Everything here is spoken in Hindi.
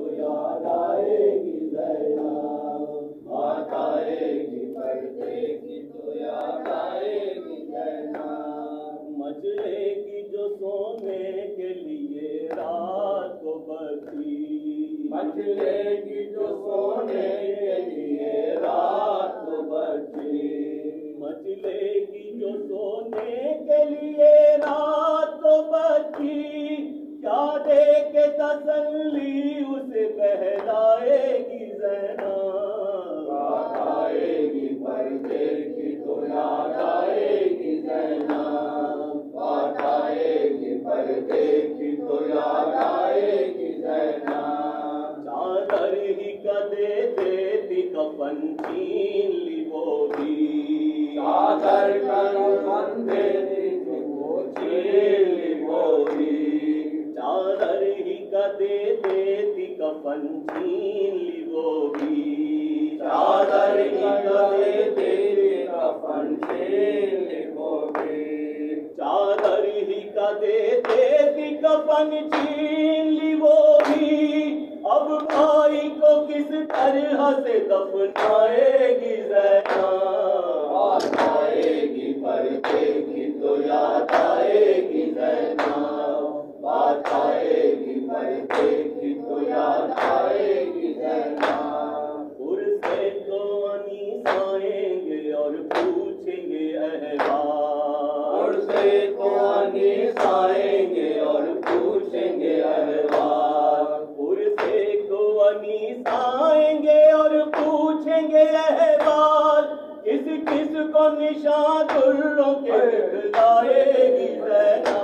तो याद आएगी ज़ैना, बात आएगी पर्दे की तो याद आएगी ज़ैना। मचलेगी जो सोने के लिए रात को बची, मचलेगी जो सोने के लिए रात को बची, मचलेगी जो सोने के लिए रात को बची। क्या दे के तसल्ली उसे बहलाएगी ज़ैना, बात आएगी पर्दे की तो याद आएगी ज़ैना, बात आएगी पर्दे की तो याद आएगी ज़ैना। चादर ही कदे देती कफन छीन ली वो भी, चादर कफन देती वो छीन ली वो भी, चादर ही कदे देती कफन छीन ली वो भी, चादर ही कदे देती कफन छीन ली वो भी, चादर ही कदे देती कफन छीन ली वो भी। अब भाई को किस तरह से दफनाएगी ज़ैना, बात आएगी पर्दे की तो याद आएगी ज़ैना, बात आएगी पर्दे की तो याद आएगी ज़ैना। पुरसे तो अनीस आएंगे और पूछेंगे अहवाल, पुरसे तो अनीस आएंगे और पूछेंगे अहवाल, पुरसे को अनीस आएंगे और पूछेंगे अहवाल। किस किस को निशान दुर्रों के दिखलाएगी ज़ैना,